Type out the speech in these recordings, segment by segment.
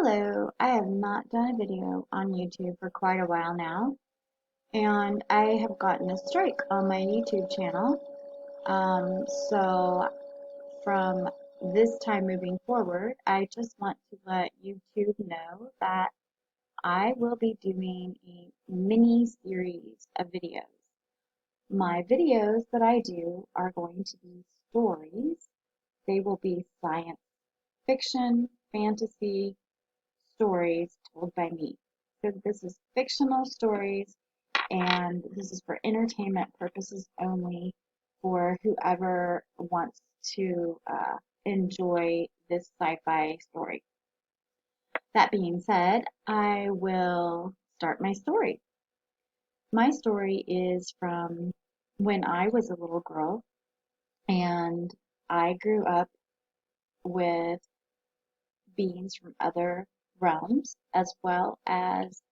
Hello, I have not done a video on YouTube for quite a while now, and I have gotten a strike on my YouTube channel. So from this time moving forward, I just want to let YouTube know that I will be doing a mini series of videos. My videos that I do are going to be stories. They will be science fiction, fantasy, stories told by me. So this is fictional stories, and this is for entertainment purposes only for whoever wants to enjoy this sci-fi story. That being said, I will start my story. My story is from when I was a little girl, and I grew up with beings from other realms as well as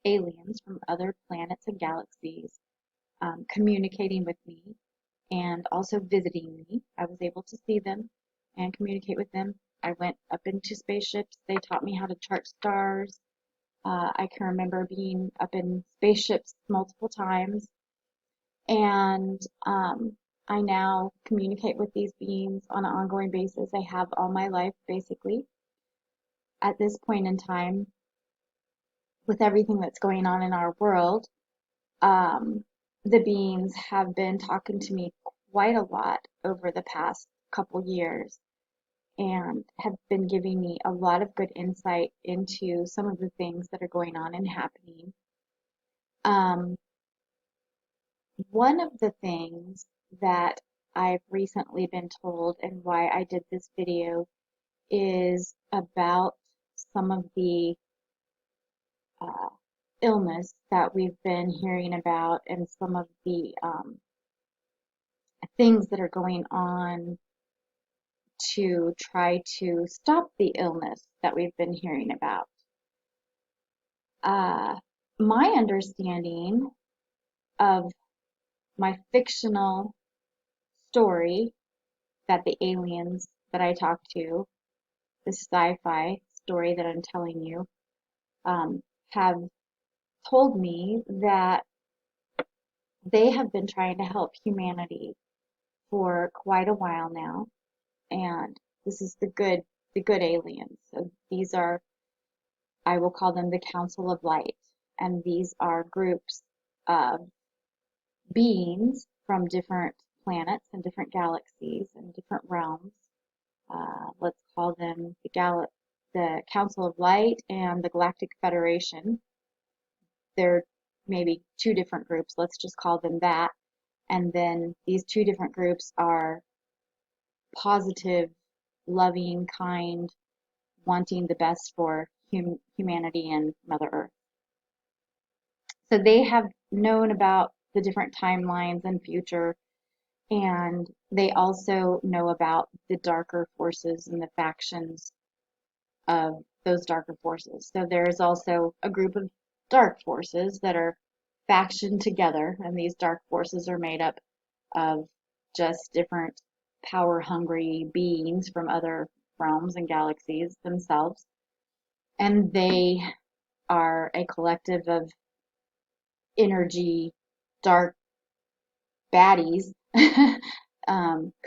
aliens from other planets and galaxies communicating with me and also visiting me. I was able to see them and communicate with them. I went up into spaceships. They taught me how to chart stars. I can remember being up in spaceships multiple times, and I now communicate with these beings on an ongoing basis. I have all my life, basically. At this point in time, with everything that's going on in our world, um, the beings have been talking to me quite a lot over the past couple years and have been giving me a lot of good insight into some of the things that are going on and happening. Um, One of the things that I've recently been told and why I did this video is about some of the uh, illness that we've been hearing about and some of the things that are going on to try to stop the illness that we've been hearing about. Uh, my understanding of my fictional story that the aliens that I talked to, the sci-fi story that I'm telling you, have told me that they have been trying to help humanity for quite a while now, and this is the good aliens. So these are, I will call them the Council of Light, and these are groups of beings from different planets and different galaxies and different realms. Let's call them the Council of Light and the Galactic Federation. They're maybe two different groups. Let's just call them that. And then these two different groups are positive, loving, kind, wanting the best for humanity and Mother Earth. So they have known about the different timelines and future, and they also know about the darker forces and the factions of those darker forces. So there is also a group of dark forces that are factioned together, and these dark forces are made up of just different power hungry beings from other realms and galaxies themselves. And they are a collective of energy, dark baddies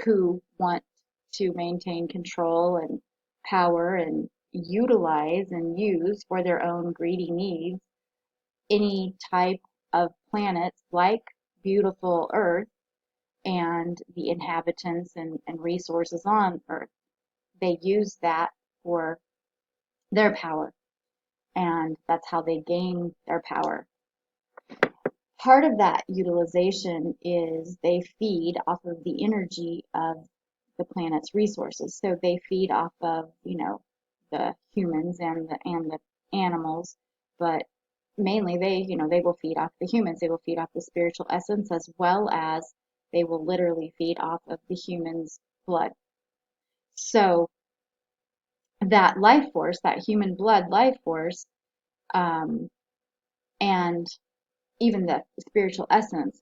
who want to maintain control and power and utilize and use for their own greedy needs any type of planets like beautiful Earth and the inhabitants and resources on Earth. They use that for their power, and that's how they gain their power. Part of that utilization is they feed off of the energy of the planet's resources. So they feed off of, the humans and the animals, but mainly they will feed off the humans. They will feed off the spiritual essence as well as they will literally feed off of the human's blood. So that life force, that human blood life force, um, and even the spiritual essence,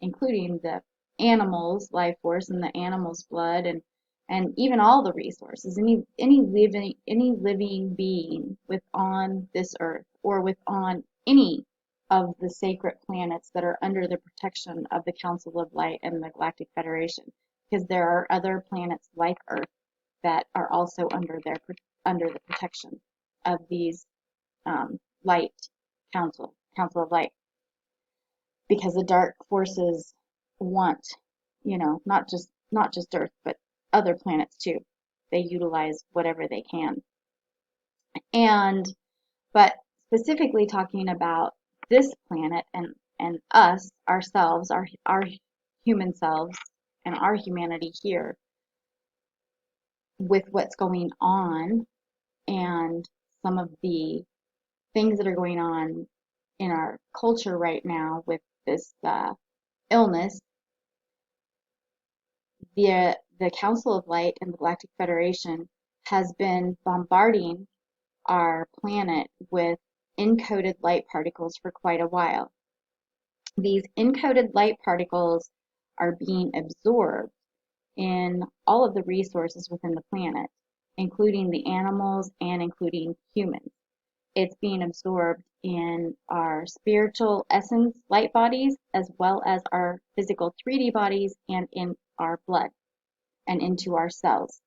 including the animal's life force and the animal's blood and even all the resources, any living being with on this earth or with on any of the sacred planets that are under the protection of the Council of Light and the Galactic Federation, because there are other planets like Earth that are also under the protection of these light council of light, because the dark forces want, not just Earth, but other planets too. They utilize whatever they can. And but specifically talking about this planet and us, ourselves, our human selves, and our humanity here, with what's going on and some of the things that are going on in our culture right now with this illness, the Council of Light and the Galactic Federation has been bombarding our planet with encoded light particles for quite a while. These encoded light particles are being absorbed in all of the resources within the planet, including the animals and including humans. It's being absorbed in our spiritual essence light bodies, as well as our physical 3D bodies, and in our blood and into our cells.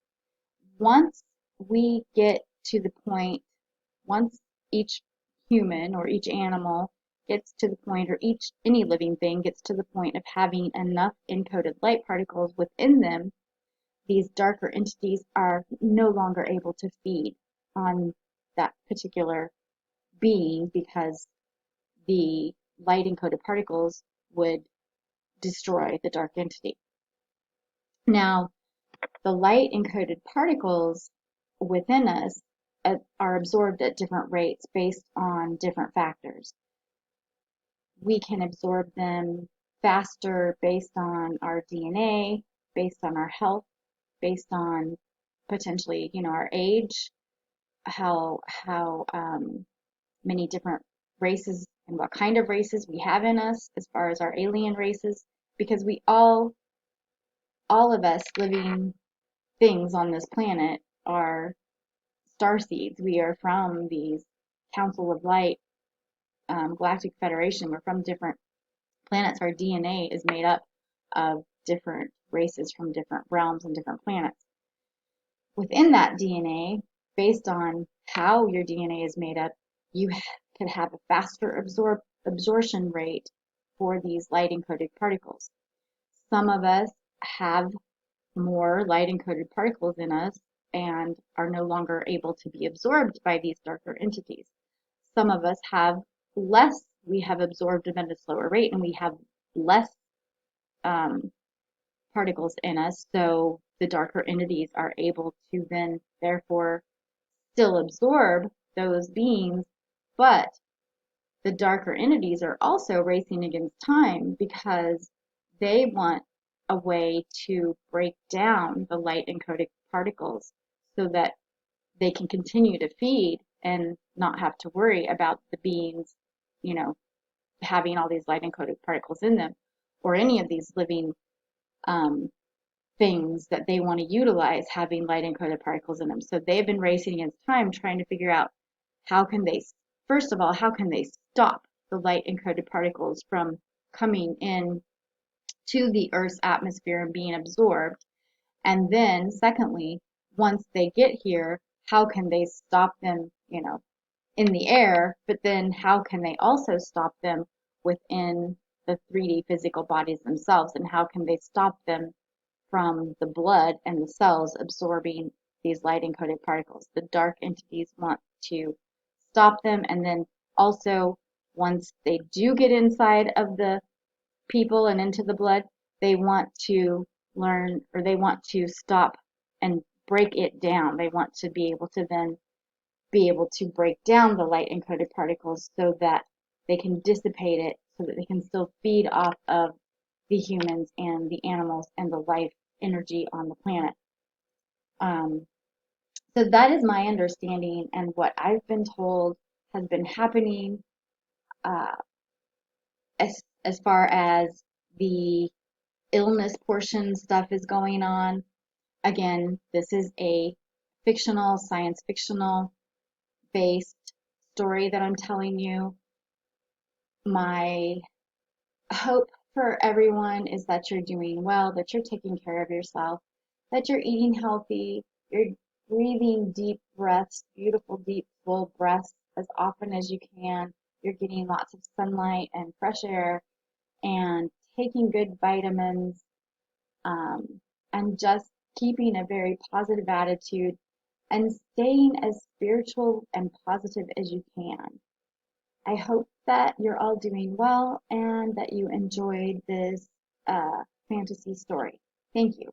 Once we get to the point, once each human or each animal gets to the point, or any living thing gets to the point of having enough encoded light particles within them, these darker entities are no longer able to feed on that particular being, because the light encoded particles would destroy the dark entity. Now, the light encoded particles within us are absorbed at different rates based on different factors. We can absorb them faster based on our DNA, based on our health, based on potentially, our age, how many different races and what kind of races we have in us as far as our alien races, because we all of us living things on this planet are star seeds. We are from these Council of Light, Galactic Federation. We're from different planets. Our DNA is made up of different races from different realms and different planets. Within that DNA, based on how your DNA is made up, you could have a faster absorption rate for these light encoded particles. Some of us have more light encoded particles in us and are no longer able to be absorbed by these darker entities. Some of us have less, we have absorbed them at a slower rate, and we have less particles in us, so the darker entities are able to then therefore still absorb those beings, but the darker entities are also racing against time, because they want a way to break down the light encoded particles so that they can continue to feed and not have to worry about the beings, having all these light encoded particles in them, or any of these living um, things that they want to utilize having light encoded particles in them. So they've been racing against time, trying to figure out how can they, first of all, how can they stop the light encoded particles from coming in to the Earth's atmosphere and being absorbed. And then secondly, once they get here, how can they stop them, in the air, but then how can they also stop them within the 3D physical bodies themselves, and how can they stop them from the blood and the cells absorbing these light encoded particles? The dark entities want to stop them, and then also once they do get inside of the people and into the blood, they want to learn, or they want to stop and break it down. They want to be able to then be able to break down the light encoded particles so that they can dissipate it, so that they can still feed off of the humans and the animals and the life energy on the planet. Um, so that is my understanding, and what I've been told has been happening uh, as far as the illness portion stuff is going on. Again, this is a fictional, science fictional based story that I'm telling you. My hope for everyone is that you're doing well, that you're taking care of yourself, that you're eating healthy, you're breathing deep breaths, beautiful, deep, full breaths as often as you can. You're getting lots of sunlight and fresh air and taking good vitamins, and just keeping a very positive attitude and staying as spiritual and positive as you can. I hope that you're all doing well and that you enjoyed this fantasy story. Thank you.